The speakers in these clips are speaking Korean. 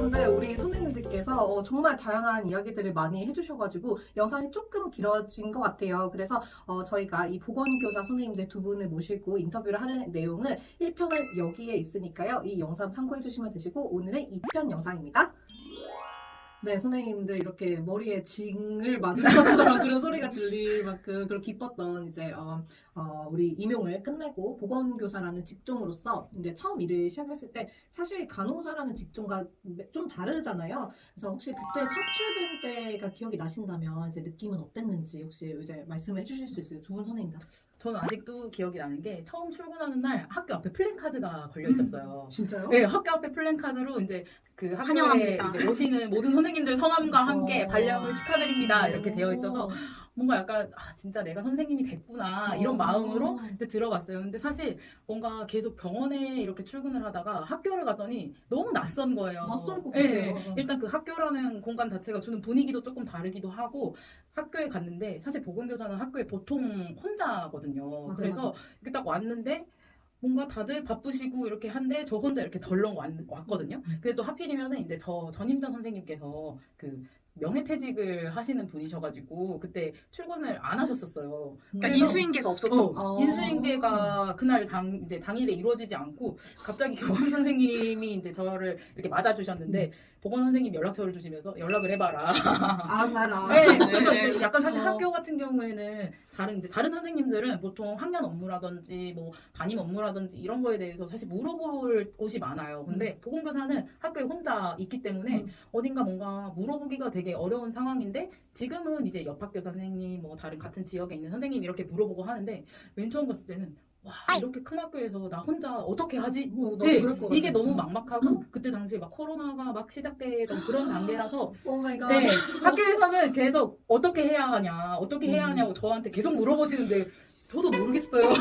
근데 우리 선생님들께서 정말 다양한 이야기들을 많이 해주셔가지고 영상이 조금 길어진 것 같아요. 그래서 저희가 이 보건교사 선생님들 두 분을 모시고 인터뷰를 하는 내용을 1편은 여기에 있으니까요. 이 영상 참고해 주시면 되시고 오늘은 2편 영상입니다. 네, 선생님들 이렇게 머리에 징을 맞으셨던 그런 소리가 들릴 만큼 그런 기뻤던 이제 우리 임용을 끝내고 보건교사라는 직종으로서 이제 처음 일을 시작했을 때 사실 간호사라는 직종과 좀 다르잖아요. 그래서 혹시 그때 첫 출근 때가 기억이 나신다면 이제 느낌은 어땠는지 혹시 이제 말씀해 주실 수 있어요? 두 분 선생님 다. 저는 아직도 기억이 나는 게 처음 출근하는 날 학교 앞에 플랜카드가 걸려 있었어요. 진짜요? 네, 학교 앞에 플랜카드로 이제 그 학교에 환영합니다. 이제 오시는 모든 선생님들 성함과 함께 발령을 축하드립니다 이렇게 되어 있어서 뭔가 약간 진짜 내가 선생님이 됐구나 이런 마음으로 이제 들어갔어요. 근데 사실 뭔가 계속 병원에 이렇게 출근을 하다가 학교를 갔더니 너무 낯선 거예요. 낯설 것 네, 같아요. 일단 그 학교라는 공간 자체가 주는 분위기도 조금 다르기도 하고 학교에 갔는데 사실 보건교사는 학교에 보통 혼자거든요. 맞아, 그래서 맞아. 이렇게 딱 왔는데 뭔가 다들 바쁘시고 이렇게 한데 저 혼자 이렇게 덜렁 왔거든요. 근데 또 하필이면은 이제 저 전임자 선생님께서 그 명예퇴직을 하시는 분이셔가지고 그때 출근을 안 하셨었어요. 그러니까 그래서 인수인계가 없었던 거. 인수인계가 그날 이제 당일에 이루어지지 않고 갑자기 교감 선생님이 이제 저를 이렇게 맞아주셨는데 보건 선생님 연락처를 주시면서 연락을 해봐라. 알아라. 네, 그래서 이제 약간 사실 어. 학교 같은 경우에는 다른 선생님들은 보통 학년 업무라든지 뭐 담임 업무라든지 이런 거에 대해서 사실 물어볼 곳이 많아요. 근데 보건교사는 학교에 혼자 있기 때문에 어딘가 뭔가 물어보기가 되게 어려운 상황인데 지금은 이제 옆학교 선생님 뭐 다른 같은 지역에 있는 선생님 이렇게 물어보고 하는데 맨 처음 갔을 때는 와 이렇게 큰 학교에서 나 혼자 어떻게 하지? 나도 네, 그럴 것 이게 같아. 너무 막막하고 그때 당시에 막 코로나가 막 시작되던 그런 단계라서 오 마이 갓. 네, 학교에서는 계속 어떻게 해야 하냐고 저한테 계속 물어보시는데 저도 모르겠어요.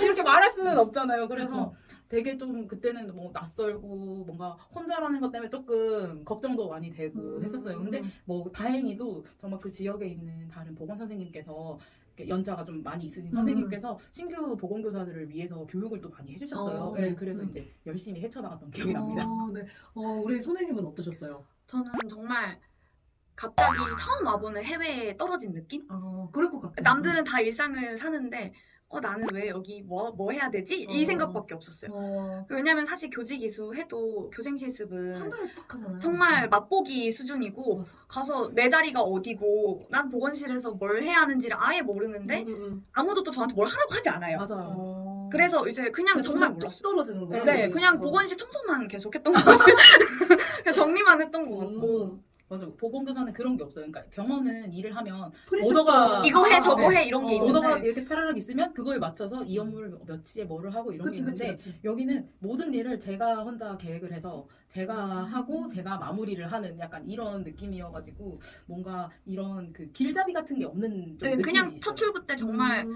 이렇게 말할 수는 없잖아요. 그래서 되게 좀 그때는 뭐 낯설고 뭔가 혼자라는 것 때문에 조금 걱정도 많이 되고 했었어요. 근데 뭐 다행히도 정말 그 지역에 있는 다른 보건 선생님께서 연차가 좀 많이 있으신 선생님께서 신규 보건교사들을 위해서 교육을 또 많이 해주셨어요. 네, 그래서 이제 열심히 헤쳐나갔던 기억이 납니다. 네. 우리 선생님은 어떠셨어요? 저는 정말 갑자기 처음 와보는 해외에 떨어진 느낌? 그럴 것 같아요. 남들은 다 일상을 사는데 나는 왜 여기 뭐 해야 되지? 이 생각밖에 없었어요. 왜냐면 사실 교직이수 해도 교생 실습은 한 달에 딱 하잖아요. 정말 맛보기 수준이고 맞아. 가서 내 자리가 어디고 난 보건실에서 뭘 해야 하는지를 아예 모르는데 아무도 또 저한테 뭘 하라고 하지 않아요. 맞아요. 그래서 이제 그냥 정말 뚝 몰랐어요. 떨어지는 거예요. 네, 그냥 보건실 청소만 계속 했던 거지. 그냥 정리만 했던 것 같고. 맞아. 보건교사는 그런 게 없어요. 그러니까 병원은 일을 하면 프리셉터. 오더가 이거 해, 저거 네. 해 이런 게 오더가 있는데 이렇게 차라락 있으면 그거에 맞춰서 이 업무를 몇 시에 뭐를 하고 이런 게 있는데 여기는 모든 일을 제가 혼자 계획을 해서 제가 하고 제가 마무리를 하는 약간 이런 느낌이어가지고 뭔가 이런 그 길잡이 같은 게 없는 좀 네, 느낌이 그냥 있어요. 첫 출근 때 정말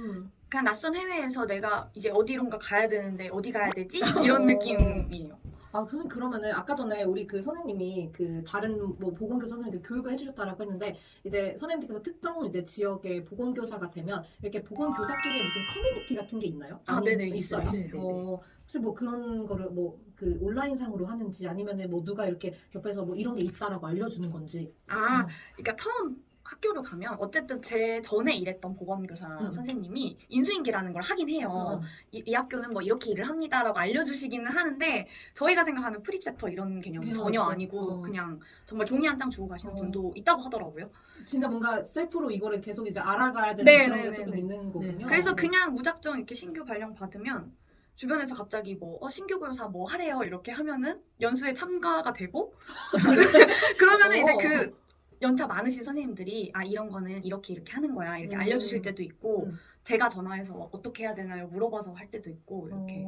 그냥 낯선 해외에서 내가 이제 어디론가 가야 되는데 어디 가야 되지? 이런 느낌이에요. 저는 그러면은 아까 전에 우리 그 선생님이 그 다른 뭐 보건교사 선생님께 교육을 해주셨다라고 했는데 이제 선생님께서 특정 이제 지역의 보건교사가 되면 이렇게 보건교사끼리 무슨 커뮤니티 같은 게 있나요? 네네 있어요. 네네. 혹시 뭐 그런 거를 뭐 그 온라인상으로 하는지 아니면은 뭐 누가 이렇게 옆에서 뭐 이런 게 있다라고 알려주는 건지. 그러니까 처음 학교를 가면 어쨌든 제 전에 일했던 보건교사 선생님이 인수인계라는 걸 하긴 해요. 이 학교는 뭐 이렇게 일을 합니다라고 알려주시기는 하는데 저희가 생각하는 프리셉터 이런 개념은 전혀 아니고 그냥 정말 종이 한 장 주고 가시는 분도 있다고 하더라고요. 진짜 뭔가 셀프로 이거를 계속 이제 알아가야 되는 그런 게 조금 있는 거군요. 그래서 그냥 무작정 이렇게 신규 발령 받으면 주변에서 갑자기 뭐 신규 교사 뭐 하래요 이렇게 하면은 연수에 참가가 되고 그러면은 이제 그 연차 많으신 선생님들이 이런 거는 이렇게 하는 거야 이렇게 알려주실 때도 있고 제가 전화해서 어떻게 해야 되나요 물어봐서 할 때도 있고 이렇게.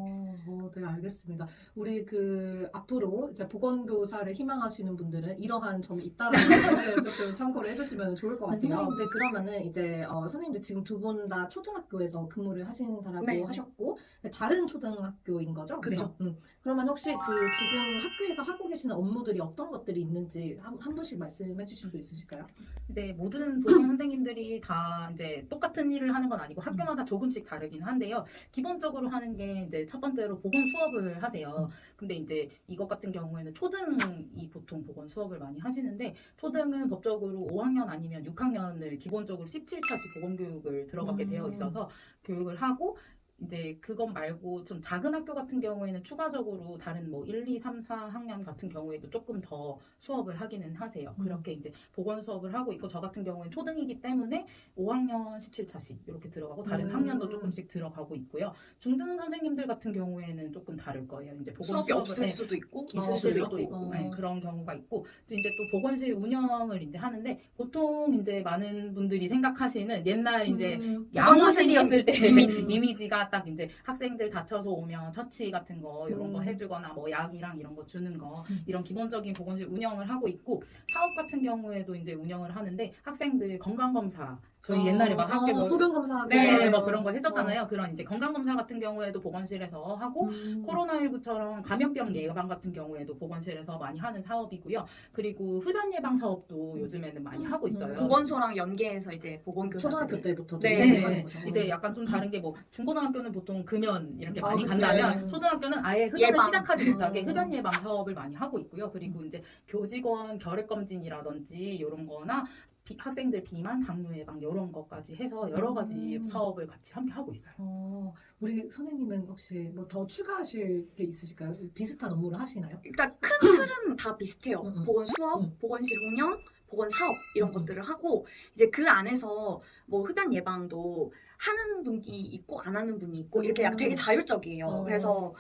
네, 알겠습니다. 우리 그 앞으로 이제 보건교사를 희망하시는 분들은 이러한 점이 있다라는 걸 조금 참고를 해주시면 좋을 것 같아요. 근데 그러면은 이제 선생님들 지금 두 분 다 초등학교에서 근무를 하신다라고 하셨고 다른 초등학교인 거죠? 그렇죠. 그러면 혹시 그 지금 학교에서 하고 계시는 업무들이 어떤 것들이 있는지 한 분씩 말씀해 주실 수 있으실까요? 이제 모든 보건 선생님들이 다 이제 똑같은 일을 하는 건 아니고 학교마다 조금씩 다르긴 한데요. 기본적으로 하는 게 이제 첫 번째로 보건 수업을 하세요. 근데 이제 이것 같은 경우에는 초등이 보통 보건 수업을 많이 하시는데 초등은 법적으로 5학년 아니면 6학년을 기본적으로 17차시 보건 교육을 들어가게 되어 있어서 교육을 하고 이제 그것 말고 좀 작은 학교 같은 경우에는 추가적으로 다른 뭐 1, 2, 3, 4학년 같은 경우에도 조금 더 수업을 하기는 하세요. 그렇게 이제 보건 수업을 하고 있고 저 같은 경우에는 초등이기 때문에 5학년 17차시 이렇게 들어가고 다른 학년도 조금씩 들어가고 있고요. 중등 선생님들 같은 경우에는 조금 다를 거예요. 이제 보건 수업이 수업을 없을 수도 있고 있을 수도 있고 네, 그런 경우가 있고 이제 또 보건실 운영을 이제 하는데 보통 이제 많은 분들이 생각하시는 옛날 이제 양호실이었을 때 이미지가 딱 이제 학생들 다쳐서 오면 처치 같은 거 이런 거 해주거나 뭐 약이랑 이런 거 주는 거 이런 기본적인 보건실 운영을 하고 있고 사업 같은 경우에도 이제 운영을 하는데 학생들 건강검사 저희 옛날에 막 학교 뭐 소변 검사하고 네, 뭐 그런 거 했었잖아요. 그런 이제 건강검사 같은 경우에도 보건실에서 하고 코로나19처럼 감염병 예방 같은 경우에도 보건실에서 많이 하는 사업이고요. 그리고 흡연 예방 사업도 요즘에는 많이 하고 있어요. 보건소랑 연계해서 이제 보건교사들이 초등학교 때부터 네. 이제 약간 좀 다른 게 뭐 중고등학교는 보통 금연 이렇게 많이 그치. 간다면 초등학교는 아예 흡연을 예방. 시작하지 못하게 흡연 예방 사업을 많이 하고 있고요. 그리고 이제 교직원 결핵 검진이라든지 이런 거나 학생들 비만, 당뇨 예방 이런 것까지 해서 여러 가지 사업을 같이 함께 하고 있어요. 우리 선생님은 혹시 뭐 더 추가하실 게 있으실까요? 비슷한 업무를 하시나요? 일단 큰 틀은 다 비슷해요. 보건 수업, 음. 보건실 운영, 보건 사업 이런 것들을 하고 이제 그 안에서 뭐 흡연 예방도 하는 분이 있고 안 하는 분이 있고 이렇게 약 되게 자율적이에요. 그래서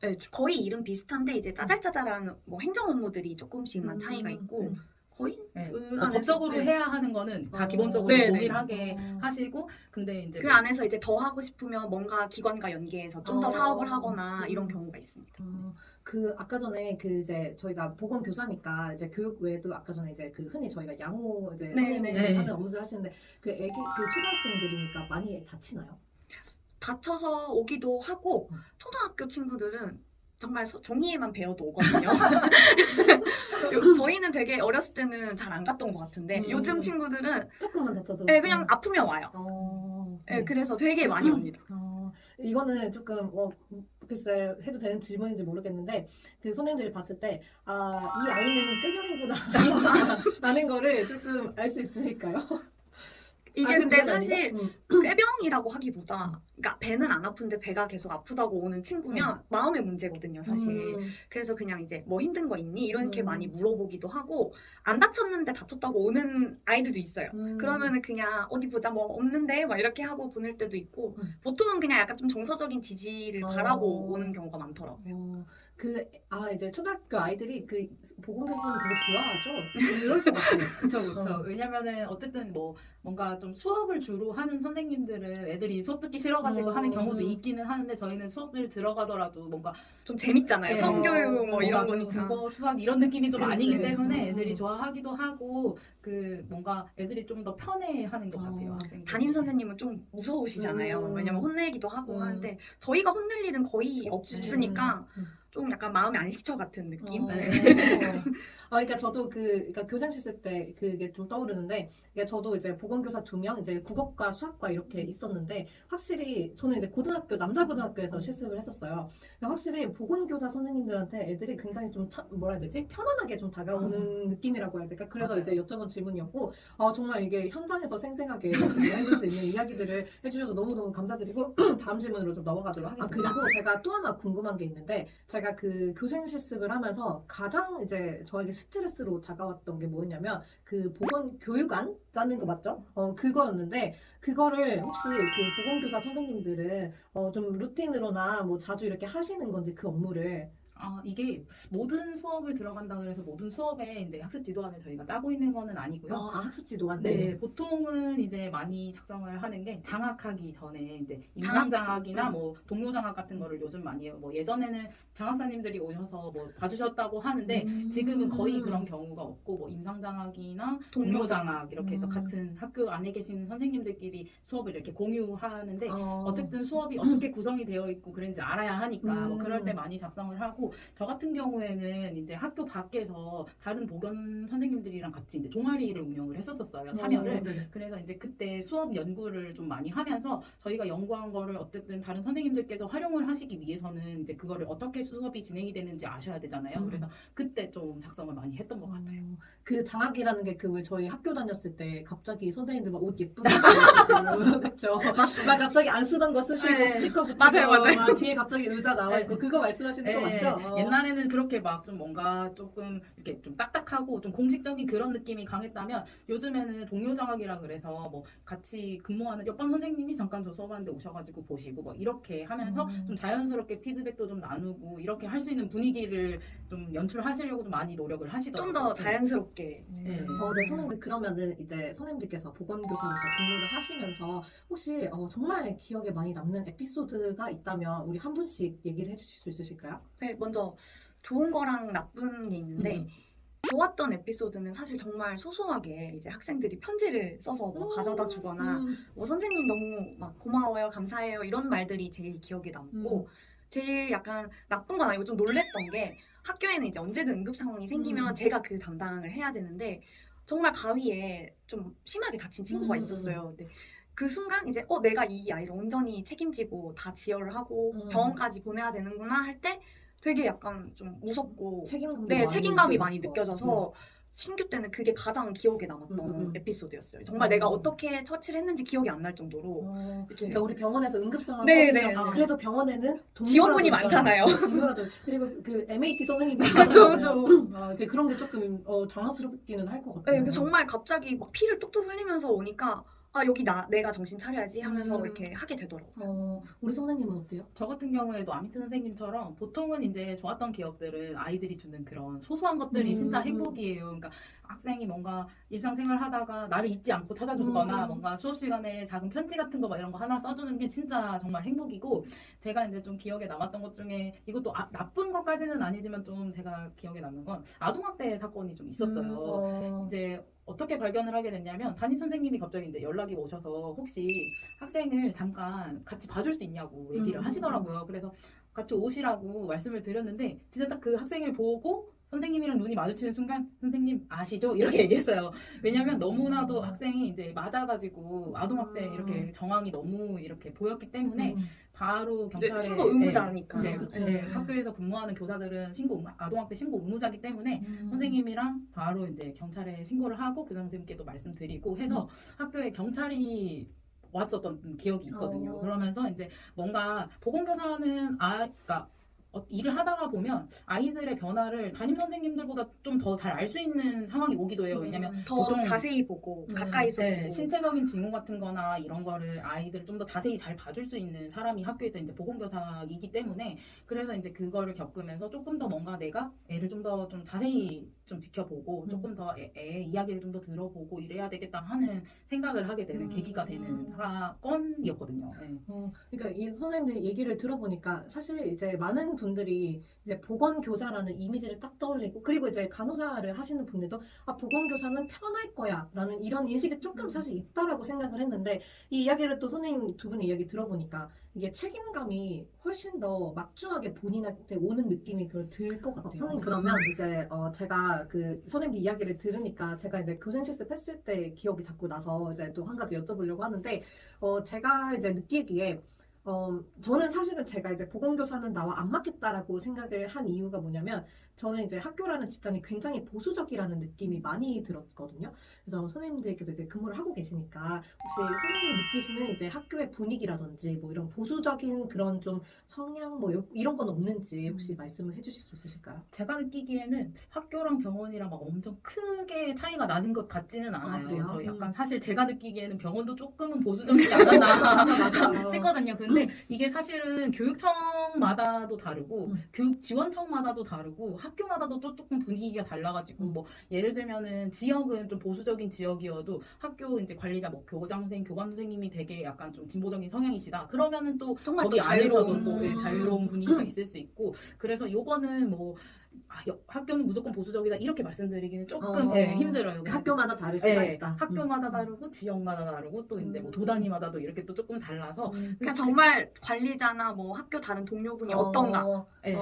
네, 거의 일은 비슷한데 이제 짜잘짜잘한 뭐 행정 업무들이 조금씩만 차이가 있고 거의 네. 그 뭐 안에서, 법적으로 네. 해야 하는 거는 다 기본적으로 네, 네. 동일하게 하시고 근데 이제 그 뭐 안에서 이제 더 하고 싶으면 뭔가 기관과 연계해서 좀 더 사업을 하거나 이런 경우가 있습니다. 그 아까 전에 그 이제 저희가 보건 교사니까 이제 교육 외에도 아까 전에 이제 그 흔히 저희가 양호 이제 네, 선생님들이 네. 하는 업무들 하시는데 그 애기 그 초등학생들이니까 많이 다치나요? 다쳐서 오기도 하고 초등학교 친구들은 정말 정의에만 배워도 오거든요. 저희는 되게 어렸을 때는 잘 안 갔던 것 같은데 요즘 친구들은 조금만 다쳐도 네, 그냥 아프면 와요. 네, 그래서 되게 많이 옵니다. 이거는 조금 글쎄 해도 되는 질문인지 모르겠는데 그 선생님들이 봤을 때 이 아이는 꾀병이구나 라는 거를 조금 알 수 있을까요? 이게 근데 그건 사실 아닌가? 꾀병이라고 하기보다 그러니까 배는 안 아픈데 배가 계속 아프다고 오는 친구면 마음의 문제거든요, 사실. 그래서 그냥 이제 뭐 힘든 거 있니? 이렇게 많이 물어보기도 하고 안 다쳤는데 다쳤다고 오는 아이들도 있어요. 그러면은 그냥 어디 보자 뭐 없는데 막 이렇게 하고 보낼 때도 있고 보통은 그냥 약간 좀 정서적인 지지를 바라고 오는 경우가 많더라고요. 이제 초등학교 아이들이 그 보건교사는 되게 좋아하죠? 이럴 것 같아요. 그쵸. 왜냐면은 어쨌든 뭐 뭔가 좀 수업을 주로 하는 선생님들은 애들이 수업 듣기 싫어가지고 하는 경우도 있기는 하는데 저희는 수업을 들어가더라도 뭔가 좀 재밌잖아요. 성교육 뭐 이런 뭔가 거니까. 국어, 수학 이런 느낌이 좀 그렇지. 아니기 때문에 애들이 좋아하기도 하고 그 뭔가 애들이 좀 더 편해하는 것 같아요. 학생들이. 담임 선생님은 좀 무서우시잖아요. 왜냐면 혼내기도 하고 하는데 저희가 혼낼 일은 거의 없으니까 좀 약간 마음에 안 식혀 같은 느낌? 그러니까 저도 그러니까 교생 실습 때 그게 좀 떠오르는데, 그러니까 저도 이제 보건교사 2명, 이제 국어과 수학과 이렇게 있었는데, 확실히 저는 이제 남자 고등학교에서 실습을 했었어요. 그러니까 확실히 보건교사 선생님들한테 애들이 굉장히 좀 뭐라 해야 되지? 편안하게 좀 다가오는 느낌이라고 해야 될까? 그래서 맞아요. 이제 여쭤본 질문이었고, 정말 이게 현장에서 생생하게 해줄 수 있는 이야기들을 해주셔서 너무너무 감사드리고, 다음 질문으로 좀 넘어가도록 하겠습니다. 그리고 제가 또 하나 궁금한 게 있는데, 제가 그 교생 실습을 하면서 가장 이제 저에게 스트레스로 다가왔던 게 뭐였냐면 그 보건 교육안 짜는 거 맞죠? 그거였는데 그거를 혹시 그 보건교사 선생님들은 좀 루틴으로나 뭐 자주 이렇게 하시는 건지 그 업무를 이게 모든 수업을 들어간다 그래서 모든 수업에 이제 학습 지도안을 저희가 짜고 있는 거는 아니고요. 학습 지도안. 네, 보통은 이제 많이 작성을 하는 게 장학하기 전에 이제 임상장학이나 뭐 동료장학 같은 거를 요즘 많이 해요. 뭐 예전에는 장학사님들이 오셔서 뭐 봐주셨다고 하는데 지금은 거의 그런 경우가 없고 뭐 임상장학이나 동료장학 이렇게 해서 같은 학교 안에 계신 선생님들끼리 수업을 이렇게 공유하는데 어쨌든 수업이 어떻게 구성이 되어 있고 그런지 알아야 하니까 뭐 그럴 때 많이 작성을 하고 있고 저 같은 경우에는 이제 학교 밖에서 다른 보건 선생님들이랑 같이 이제 동아리를 운영을 했었어요. 참여를. 네네. 그래서 이제 그때 수업 연구를 좀 많이 하면서 저희가 연구한 거를 어쨌든 다른 선생님들께서 활용을 하시기 위해서는 이제 그거를 어떻게 수업이 진행이 되는지 아셔야 되잖아요. 그래서 그때 좀 작성을 많이 했던 것 같아요. 그 장학이라는 게 그 왜 저희 학교 다녔을 때 갑자기 선생님들 막 옷 예쁘게 입으시고 그쵸? 막 갑자기 안 쓰던 거 쓰시고 네. 스티커 붙이고 맞아요. 막 뒤에 갑자기 의자 나와 있고 그거 말씀하시는 거 네, 맞죠? 옛날에는 그렇게 막 좀 뭔가 조금 이렇게 좀 딱딱하고 좀 공식적인 그런 느낌이 강했다면 요즘에는 동료 장학이라 그래서 뭐 같이 근무하는 옆반 선생님이 잠깐 저 수업하는데 오셔가지고 보시고 뭐 이렇게 하면서 좀 자연스럽게 피드백도 좀 나누고 이렇게 할 수 있는 분위기를 좀 연출하시려고 좀 많이 노력을 하시더라고요. 좀 더 자연스럽게. 네. 네, 선생님들 그러면은 이제 선생님들께서 보건교사로서 근무를 하시면서 혹시 정말 기억에 많이 남는 에피소드가 있다면 우리 한 분씩 얘기를 해주실 수 있으실까요? 네, 먼저 좋은 거랑 나쁜 게 있는데 좋았던 에피소드는 사실 정말 소소하게 이제 학생들이 편지를 써서 뭐 가져다 주거나 뭐 선생님 너무 막 고마워요, 감사해요 이런 말들이 제일 기억에 남고 제일 약간 나쁜 건 아니고 좀 놀랬던 게 학교에는 이제 언제든 응급 상황이 생기면 제가 그 담당을 해야 되는데 정말 가위에 좀 심하게 다친 친구가 있었어요. 근데 그 순간 이제 내가 이 아이를 온전히 책임지고 다 지혈을 하고 병원까지 보내야 되는구나 할 때 되게 약간 좀 무섭고 책임감이 많이 느껴져서 신규 때는 그게 가장 기억에 남았던 에피소드였어요. 정말 내가 어떻게 처치를 했는지 기억이 안 날 정도로 이렇게 그러니까 우리 병원에서 응급 상황 네, 터지면 네. 그래도 병원에는 지원군이 동료라도 많잖아요. 동료라도 그리고 그 MAT 선생님도 그죠. 그런 게 조금 당황스럽기는 할 것 같아요. 네, 정말 갑자기 막 피를 뚝뚝 흘리면서 오니까 여기 내가 정신 차려야지 하면서 이렇게 하게 되더라고요. 우리 선생님은 어때요? 저 같은 경우에도 아미트 선생님처럼 보통은 이제 좋았던 기억들은 아이들이 주는 그런 소소한 것들이 진짜 행복이에요. 그러니까 학생이 뭔가 일상생활 하다가 나를 잊지 않고 찾아주거나 뭔가 수업 시간에 작은 편지 같은 거 막 이런 거 하나 써주는 게 진짜 정말 행복이고 제가 이제 좀 기억에 남았던 것 중에 이것도 나쁜 것까지는 아니지만 좀 제가 기억에 남는 건 아동학대 사건이 좀 있었어요. 이제 어떻게 발견을 하게 됐냐면 담임 선생님이 갑자기 이제 연락이 오셔서 혹시 학생을 잠깐 같이 봐줄 수 있냐고 얘기를 하시더라고요. 그래서 같이 오시라고 말씀을 드렸는데 진짜 딱 그 학생을 보고 선생님이랑 눈이 마주치는 순간 선생님 아시죠? 이렇게 얘기했어요. 왜냐면 너무나도 학생이 이제 맞아가지고 아동학대 이렇게 정황이 너무 이렇게 보였기 때문에 바로 경찰에 신고 의무자니까. 이제 학교에서 근무하는 교사들은 아동학대 신고 의무자기 때문에 선생님이랑 바로 이제 경찰에 신고를 하고 교장 선생님께도 말씀드리고 해서 학교에 경찰이 왔었던 기억이 있거든요. 그러면서 이제 뭔가 보건교사는 그러니까 일을 하다가 보면 아이들의 변화를 담임 선생님들보다 좀 더 잘 알 수 있는 상황이 오기도 해요. 왜냐면 더 보통 자세히 보고 가까이서 보고. 신체적인 징후 같은 거나 이런 거를 아이들을 좀 더 자세히 잘 봐줄 수 있는 사람이 학교에서 이제 보건교사이기 때문에 그래서 이제 그거를 겪으면서 조금 더 뭔가 내가 애를 좀 더 좀 자세히 좀 지켜보고 조금 더 애 이야기를 좀 더 들어보고 이래야 되겠다 하는 생각을 하게 되는 계기가 되는 사건이었거든요. 그러니까 이 선생님들 얘기를 들어보니까 사실 이제 많은 분들이 이제 보건교사라는 이미지를 딱 떠올리고 그리고 이제 간호사를 하시는 분들도 보건교사는 편할 거야 라는 이런 인식이 조금 사실 있다라고 생각을 했는데 이 이야기를 또 선생님 두 분의 이야기 들어보니까 이게 책임감이 훨씬 더 막중하게 본인한테 오는 느낌이 들 것 같아요. 선생님 그러면 이제 제가 그 선생님 이야기를 들으니까 제가 이제 교생 실습했을 때 기억이 자꾸 나서 이제 또 한 가지 여쭤보려고 하는데 제가 이제 느끼기에 저는 사실은 제가 이제 보건교사는 나와 안 맞겠다라고 생각을 한 이유가 뭐냐면 저는 이제 학교라는 집단이 굉장히 보수적이라는 느낌이 많이 들었거든요. 그래서 선생님들께서 이제 근무를 하고 계시니까 혹시 선생님이 느끼시는 이제 학교의 분위기라든지 뭐 이런 보수적인 그런 좀 성향 뭐 이런 건 없는지 혹시 말씀을 해주실 수 있으실까요? 제가 느끼기에는 학교랑 병원이랑 막 엄청 크게 차이가 나는 것 같지는 않아요. 그래요? 저 약간 사실 제가 느끼기에는 병원도 조금은 보수적이지 않았나 맞아. 싶거든요. 근데 이게 사실은 교육청마다도 다르고 교육지원청마다도 다르고 학교마다도 또 조금 분위기가 달라가지고 뭐 예를 들면은 지역은 좀 보수적인 지역이어도 학교 이제 관리자 뭐 교장 선생님, 교감 선생님이 되게 약간 좀 진보적인 성향이시다. 그러면은 또 정말 거기 또 안에서도 자유로운. 또 자유로운 분위기가 있을 수 있고 그래서 요거는 뭐 학교는 무조건 보수적이다 이렇게 말씀드리기는 조금 힘들어요. 학교마다 다를 수가 있다. 학교마다 다르고 지역마다 다르고 또 이제 뭐 도단위마다도 이렇게 또 조금 달라서 그냥 정말 관리자나 뭐 학교 다른 동료분이 어, 어떤가. 네.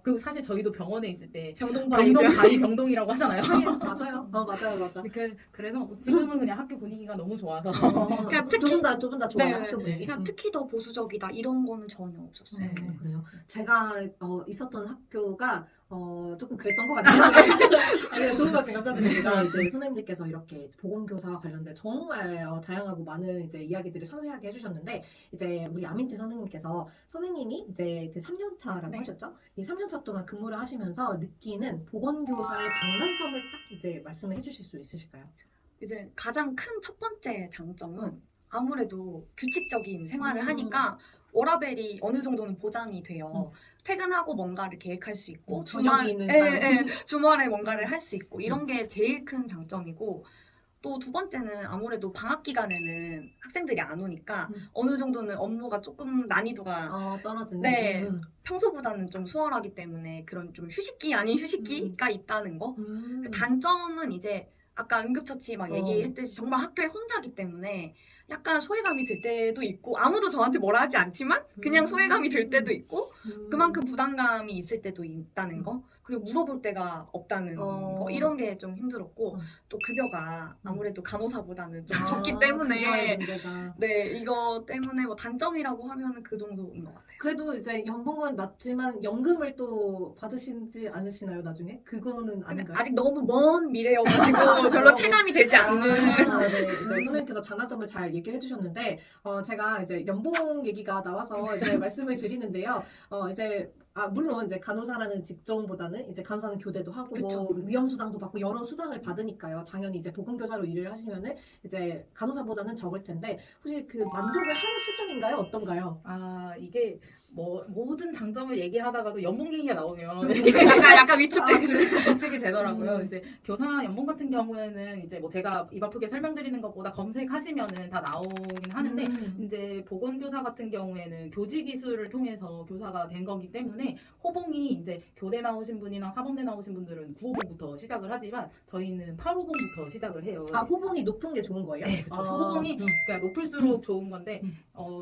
그리고 사실 저희도 병원에 있을 때 병동바이 병동 바이 병동이라고 하잖아요. 맞아요. 맞아요. 그래서 지금은 그냥 학교 분위기가 너무 좋아서 그러니까 특히- 두 분 다 좋아요. 네, 학교 분위기. 그냥 특히 더 보수적이다 이런 거는 전혀 없었어요. 네. 그래요. 제가 있었던 학교가 조금 그랬던 것 같아요. 아니, 좋은 말씀 감사드립니다. 이제 선생님들께서 이렇게 보건교사와 관련된 정말 다양하고 많은 이제 이야기들을 상세하게 해주셨는데, 이제 우리 아민트 선생님께서 선생님이 이제 그 3년차라고 네. 하셨죠? 이 3년차 동안 근무를 하시면서 느끼는 보건교사의 장단점을 딱 이제 말씀을 해주실 수 있으실까요? 이제 가장 큰 첫 번째 장점은 아무래도 규칙적인 생활을 음. 하니까 워라밸이 어느 정도는 보장이 돼요. 퇴근하고 뭔가를 계획할 수 있고 저녁이 있는 주말에 뭔가를 할 수 있고 이런 게 제일 큰 장점이고, 또 두 번째는 아무래도 방학 기간에는 학생들이 안 오니까 어느 정도는 업무가 조금 난이도가 떨어지는. 네. 평소보다는 좀 수월하기 때문에 그런 좀 휴식기 아닌 휴식기가 있다는 거. 단점은 이제 아까 응급처치 막 얘기했듯이 정말 학교에 혼자기 때문에 약간 소외감이 들 때도 있고, 아무도 저한테 뭐라 하지 않지만 그냥 소외감이 들 때도 있고, 그만큼 부담감이 있을 때도 있다는 거, 그리고 물어볼 데가 없다는 거, 이런 게 좀 힘들었고, 또 급여가 아무래도 간호사보다는 좀 적기 때문에 네, 이거 때문에 뭐 단점이라고 하면 그 정도인 것 같아요. 그래도 이제 연봉은 낮지만 연금을 또 받으시지 않으시나요, 나중에? 그거는 아닌가요? 아직 너무 먼 미래여가지고 별로 체감이 되지 않는. 네. 이제 선생님께서 장단점을 잘 얘기를 해주셨는데, 제가 이제 연봉 얘기가 나와서 이제 말씀을 드리는데요. 이제 물론 이제 간호사라는 직종보다는 이제 간호사는 교대도 하고 그쵸. 뭐 위험수당도 받고 여러 수당을 받으니까요. 당연히 이제 보건교사로 일을 하시면은 이제 간호사보다는 적을 텐데, 혹시 그 만족을 하는 수준인가요? 어떤가요? 이게 뭐 모든 장점을 얘기하다가도 연봉 얘기가 나오면 좀 약간 위축돼. 위축이 되더라고요. 이제 교사 연봉 같은 경우에는 이제 뭐 제가 입 아프게 설명드리는 것보다 검색하시면은 다 나오긴 하는데, 이제 보건교사 같은 경우에는 교직 기술을 통해서 교사가 된 거기 때문에 호봉이 이제 교대 나오신 분이나 사범대 나오신 분들은 9호봉부터 시작을 하지만 저희는 8호봉부터 시작을 해요. 호봉이 높은 게 좋은 거예요? 네, 그렇죠. 호봉이 그러니까 높을수록 좋은 건데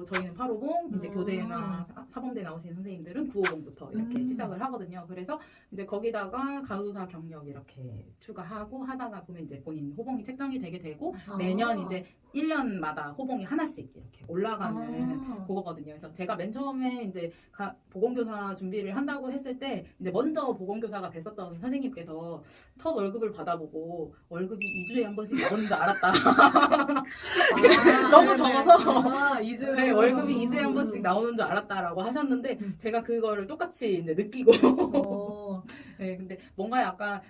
저희는 8호봉, 이제 교대나 사범대 나오신 선생님들은 9호봉부터 이렇게 시작을 하거든요. 그래서 이제 거기다가 간호사 경력 이렇게 추가하고 하다가 보면 이제 본인 호봉이 책정이 되게 되고, 매년 이제 1년마다 호봉이 하나씩 이렇게 올라가는 그거거든요. 그래서 제가 맨 처음에 이제 보건교사 준비를 한다고 했을 때 이제 먼저 보건교사가 됐었던 선생님께서 첫 월급을 받아보고 월급이 2주에 한 번씩 나오는 줄 알았다. 너무 적어서 네, 월급이 2주에 한 번씩 나오는 줄 알았다라고 하셨는데, 제가 그거를 똑같이 이제 느끼고 네, 근데 뭔가 약간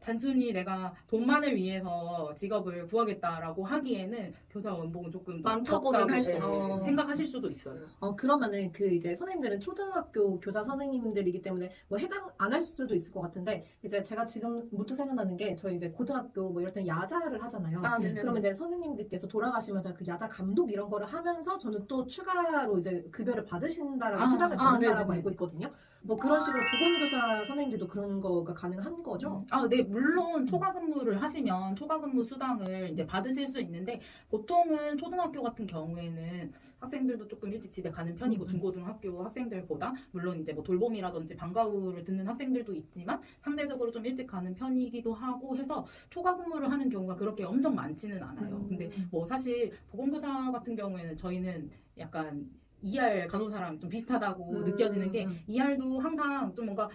단순히 내가 돈만을 위해서 직업을 구하겠다라고 하기에는 교사 연봉은 조금 더 많다고는 적다고 할수 없죠. 생각하실 수도 있어요. 그러면은 그 이제 선생님들은 초등학교 교사 선생님들이기 때문에 뭐 해당 안 할 수도 있을 것 같은데, 이제 제가 지금 문득 생각나는 게, 저희 이제 고등학교 뭐 이럴 때 야자를 하잖아요. 네네. 그러면 이제 선생님들께서 돌아가시면서 그 야자 감독 이런 거를 하면서 저는 또 추가로 이제 급여를 받으신다라고 수당을 받는다라고 네네네. 알고 있거든요. 뭐 그런 식으로 보건교사 선생님들도 그런 거가 가능한 거죠? 네, 물론 초과 근무를 하시면 초과 근무 수당을 이제 받으실 수 있는데, 보통은 초등학교 같은 경우에는 학생들도 조금 일찍 집에 가는 편이고, 중고등학교 학생들보다 물론 이제 뭐 돌봄이라든지 방과후를 듣는 학생들도 있지만 상대적으로 좀 일찍 가는 편이기도 하고 해서 초과 근무를 하는 경우가 그렇게 엄청 많지는 않아요. 근데 뭐 사실 보건교사 같은 경우에는 저희는 약간 ER 간호사랑 좀 비슷하다고 느껴지는 게, ER도 항상 좀 뭔가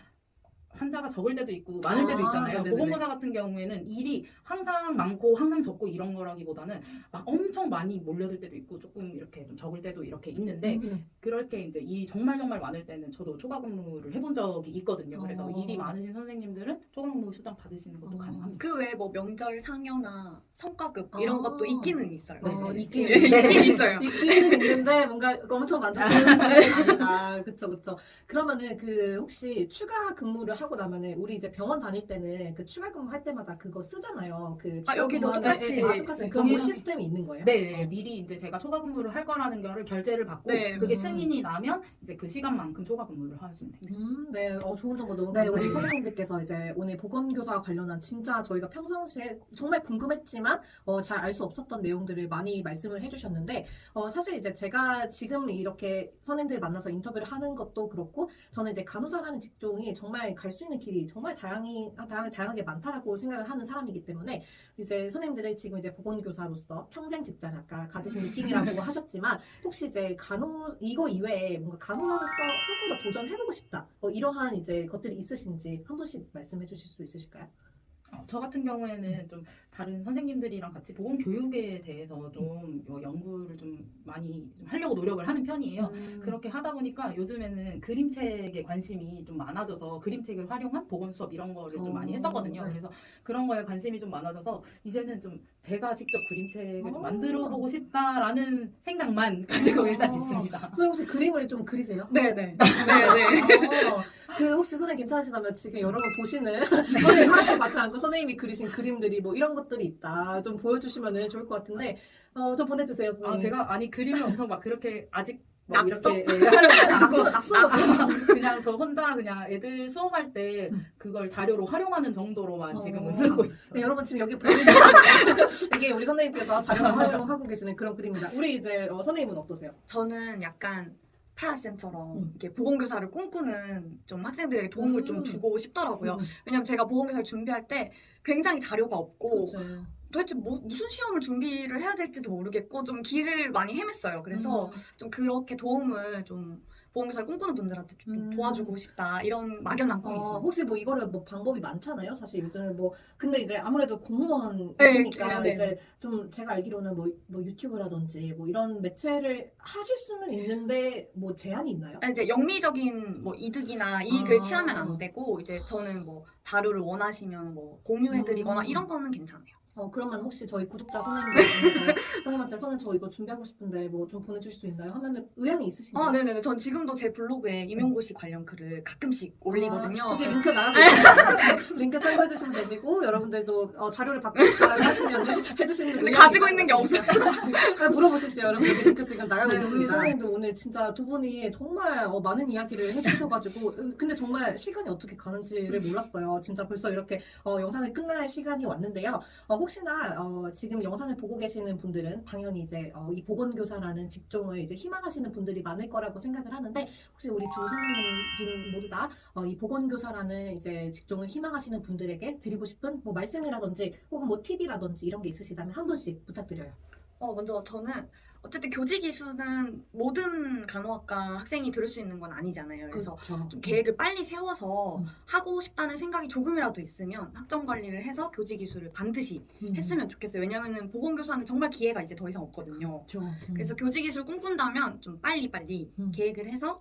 환자가 적을 때도 있고 많을 때도 있잖아요. 네네네. 보건교사 같은 경우에는 일이 항상 많고 항상 적고 이런 거라기보다는 막 엄청 많이 몰려들 때도 있고 조금 이렇게 좀 적을 때도 이렇게 있는데, 그렇게 이제 일이 정말 많을 때는 저도 초과 근무를 해본 적이 있거든요. 그래서 일이 많으신 선생님들은 초과 근무 수당 받으시는 것도 가능합니다. 그 외에 뭐 명절 상여나 성과급 이런 것도 있기는 있어요. 있긴 있긴 있어요. 있기는 있는데 뭔가 엄청 만족스러운 건 아니다. 그쵸. 그러면은 그 혹시 추가 근무를 하고 나면은 우리 이제 병원 다닐 때는 그 추가 근무 할 때마다 그거 쓰잖아요. 그 아, 여기도 추가 근무하는- 똑같이. 똑같은 그런 뭐 동일하게. 시스템이 있는 거예요? 네, 미리 이제 제가 초과 근무를 할 거라는 거를 결제를 받고 네. 그게 승인이 나면 이제 그 시간만큼 초과 근무를 하시면 됩니다. 네, 좋은 정보 너무 네, 감사해요. 우리 우리 선생님들께서 이제 오늘 보건교사 관련한 진짜 저희가 평상시에 정말 궁금했지만 잘 알 수 없었던 내용들을 많이 말씀을 해주셨는데 사실 이제 제가 지금 이렇게 선생님들 만나서 인터뷰를 하는 것도 그렇고 저는 이제 간호사라는 직종이 정말 갈 수 있는 길이 정말 다양하게 많다라고 생각을 하는 사람이기 때문에 이제 선생님들이 지금 이제 보건교사로서 평생 직장 아까 가지신 느낌이라고 하셨지만 혹시 이제 이거 이외에 뭔가 간호사로서 조금 더 도전해보고 싶다 이러한 이제 것들이 있으신지 한 분씩 말씀해 주실 수 있으실까요? 저 같은 경우에는 좀 다른 선생님들이랑 같이 보건 교육에 대해서 좀 연구를 좀 많이 좀 하려고 노력을 하는 편이에요. 그렇게 하다 보니까 요즘에는 그림책에 관심이 좀 많아져서 그림책을 활용한 보건 수업 이런 거를 좀 많이 했었거든요. 네. 그래서 그런 거에 관심이 좀 많아져서 이제는 좀 제가 직접 그림책을 좀 만들어 보고 싶다라는 생각만 가지고 일단 있습니다. 선생님 혹시 그림을 좀 그리세요? 네네. 네네. 그 혹시 선생님 괜찮으시다면 지금 여러분 보시는 선생님 허락을 받지 않고 선생님이 그리신 그림들이 뭐 이런 것들이 있다 좀 보여주시면 좋을 것 같은데 좀 보내주세요 선생님. 제가 그림을 엄청 막 그렇게 아직 낙서? 이렇게 하는 낙서도 그냥 저 혼자 그냥 애들 수업할 때 그걸 자료로 활용하는 정도로만 지금은 어. 쓰고 있어요. 네, 여러분 지금 여기 보이시는 이게 우리 선생님께서 자료를 활용하고 계시는 그런 그림입니다. 우리 이제 선생님은 어떠세요? 저는 약간 프라쌤처럼 이렇게 보건교사를 꿈꾸는 좀 학생들에게 도움을 좀 주고 싶더라고요. 왜냐면 제가 보건교사를 준비할 때 굉장히 자료가 없고 그렇죠. 도대체 무슨 시험을 준비를 해야 될지도 모르겠고 좀 길을 많이 헤맸어요. 그래서 좀 그렇게 도움을 좀 보건교사를 꿈꾸는 분들한테 좀 도와주고 싶다 이런 막연한 꿈이 있어요. 혹시 뭐 이거를 뭐 방법이 많잖아요. 사실 요즘에 뭐 근데 이제 아무래도 공무원이시니까 네. 이제 좀 제가 알기로는 뭐 유튜브라든지 뭐 이런 매체를 하실 수는 있는데 뭐 제한이 있나요? 아니, 이제 영리적인 뭐 이득이나 이익을 취하면 안 되고 이제 저는 뭐 자료를 원하시면 뭐 공유해드리거나 이런 거는 괜찮아요. 그러면 혹시 저희 구독자 선생님들 중에서 선생님한테 선생님 저 이거 준비하고 싶은데 뭐 좀 보내주실 수 있나요? 하면은 의향이 있으신가요? 네네네. 전 지금도 제 블로그에 임용고시 관련 글을 가끔씩 올리거든요. 거기 링크 나가고 있어요. 링크 참고해주시면 되시고 여러분들도 자료를 받고 싶다라고 하시면 해주시는 근데 가지고 있는 게 없어요. 물어보십시오. 여러분 여기 링크 지금 나가고 네, 있습니다. 네. 선생님도 오늘 진짜 두 분이 정말 많은 이야기를 해주셔가지고 근데 정말 시간이 어떻게 가는지를 몰랐어요. 진짜 벌써 이렇게 영상을 끝날 시간이 왔는데요. 혹시나 지금 영상을 보고 계시는 분들은 당연히 이제 이 보건교사라는 직종을 이제 희망하시는 분들이 많을 거라고 생각을 하는데 혹시 우리 두 선생님 모두 다 이 보건교사라는 이제 직종을 희망하시는 분들에게 드리고 싶은 뭐 말씀이라든지 혹은 뭐 팁이라든지 이런 게 있으시다면 한 분씩 부탁드려요. 먼저 저는 어쨌든 교직 이수는 모든 간호학과 학생이 들을 수 있는 건 아니잖아요. 그래서 그렇죠. 좀 계획을 빨리 세워서 하고 싶다는 생각이 조금이라도 있으면 학점 관리를 해서 교직 이수를 반드시 했으면 좋겠어요. 왜냐면은 보건교사는 정말 기회가 이제 더 이상 없거든요. 그렇죠. 그래서 교직 이수를 꿈꾼다면 좀 빨리빨리 계획을 해서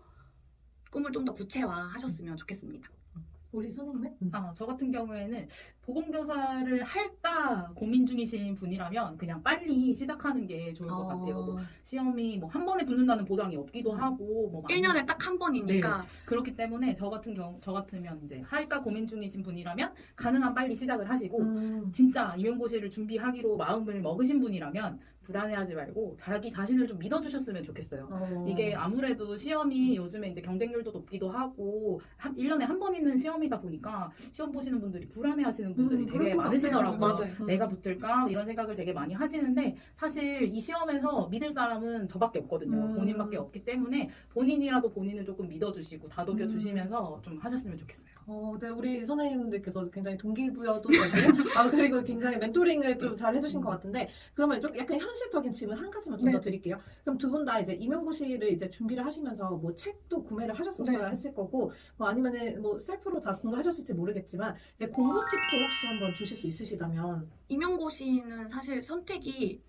꿈을 좀 더 구체화하셨으면 좋겠습니다. 우리 선생님은? 저 같은 경우에는 보건교사를 할까 고민 중이신 분이라면 그냥 빨리 시작하는 게 좋을 것 같아요. 뭐 시험이 뭐 한 번에 붙는다는 보장이 없기도 하고 뭐 1년에 딱 한 번이니까. 그렇기 때문에 저 같으면 이제 할까 고민 중이신 분이라면 가능한 빨리 시작을 하시고 진짜 임용고시를 준비하기로 마음을 먹으신 분이라면 불안해하지 말고 자기 자신을 좀 믿어주셨으면 좋겠어요. 이게 아무래도 시험이 요즘에 이제 경쟁률도 높기도 하고 1년에 한 번 있는 시험이다 보니까 시험 보시는 분들이 불안해하시는 분들이 되게 많으시더라고요. 맞아요. 내가 붙을까? 이런 생각을 되게 많이 하시는데 사실 이 시험에서 믿을 사람은 저밖에 없거든요. 본인밖에 없기 때문에 본인이라도 본인을 조금 믿어주시고 다독여 주시면서 좀 하셨으면 좋겠어요. 네, 우리 선생님들께서 굉장히 동기부여도 되고, 그리고 굉장히 멘토링을 좀 잘 해주신 것 같은데, 그러면 좀 약간 현실적인 질문 한 가지만 좀 더 드릴게요. 그럼 두 분 다 이제 임용고시를 이제 준비를 하시면서 뭐 책도 구매를 하셨었어야 했을 거고, 뭐 아니면은 뭐 셀프로 다 공부하셨을지 모르겠지만, 이제 공부 팁도 혹시 한번 주실 수 있으시다면. 임용고시는 사실 선택이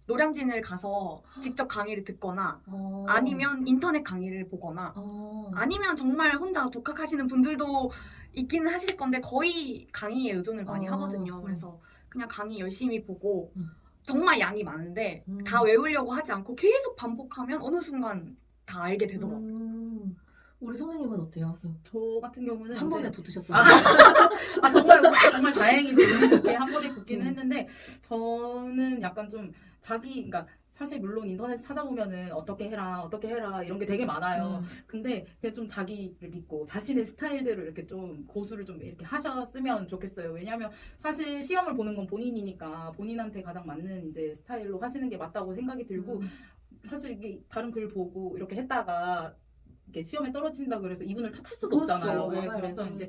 노량진을 가서 직접 강의를 듣거나 아니면 인터넷 강의를 보거나 아니면 정말 혼자 독학하시는 분들도 있기는 하실 건데 거의 강의에 의존을 많이 하거든요. 그래서 그냥 강의 열심히 보고 정말 양이 많은데 다 외우려고 하지 않고 계속 반복하면 어느 순간 다 알게 되더라고요. 우리 선생님은 어때요? 저 같은 경우는 한 이제- 번에 붙으셨잖아요. 정말 다행히도 운이 좋게 한 번에 붙기는 했는데 저는 약간 좀 그러니까 사실 물론 인터넷 찾아보면은 어떻게 해라 이런 게 되게 많아요. 근데 그냥 좀 자기를 믿고 자신의 스타일대로 이렇게 좀 고수를 좀 이렇게 하셨으면 좋겠어요. 왜냐하면 사실 시험을 보는 건 본인이니까 본인한테 가장 맞는 이제 스타일로 하시는 게 맞다고 생각이 들고 사실 이게 다른 글 보고 이렇게 했다가 이렇게 시험에 떨어진다 그래서 이분을 탓할 수도 그렇죠. 없잖아요. 네, 맞아요. 그래서 이제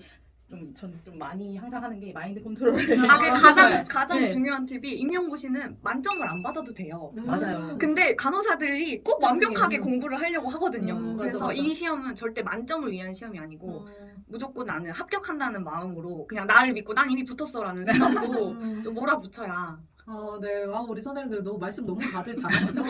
전 좀 많이 항상 하는 게 마인드 컨트롤을 아, 그 가장 네. 가장 네. 중요한 팁이 임용고시는 만점을 안 받아도 돼요. 맞아요. 근데 간호사들이 꼭 특징이 완벽하게 있는. 공부를 하려고 하거든요. 맞아, 그래서 맞아. 이 시험은 절대 만점을 위한 시험이 아니고 무조건 나는 합격한다는 마음으로 그냥 나를 믿고 난 이미 붙었어라는 생각으로 좀 몰아붙여야. 네. 우리 선생님들 말씀 너무 다들 잘하죠.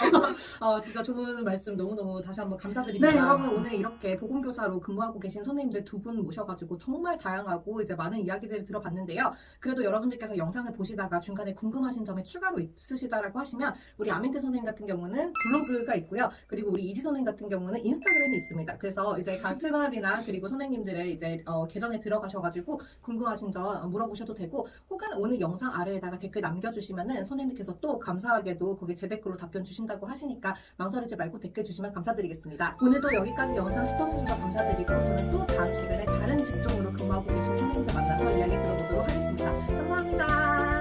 진짜 좋은 말씀 너무너무 다시 한번 감사드립니다. 네, 여러분 오늘 이렇게 보건교사로 근무하고 계신 선생님들 두 분 모셔가지고 정말 다양하고 이제 많은 이야기들을 들어봤는데요. 그래도 여러분들께서 영상을 보시다가 중간에 궁금하신 점이 추가로 있으시다라고 하시면 우리 아멘트 선생님 같은 경우는 블로그가 있고요. 그리고 우리 이지 선생님 같은 경우는 인스타그램이 있습니다. 그래서 이제 각 채널이나 그리고 선생님들의 이제 계정에 들어가셔가지고 궁금하신 점 물어보셔도 되고 혹은 오늘 영상 아래에다가 댓글 남겨주시면은 선생님께서 또 감사하게도 거기에 제 댓글로 답변 주신다고 하시니까 망설이지 말고 댓글 주시면 감사드리겠습니다. 오늘도 여기까지 영상 시청해주셔서 감사드리고 저는 또 다음 시간에 다른 직종으로 근무하고 계신 선생님들 만나서 이야기 들어보도록 하겠습니다. 감사합니다.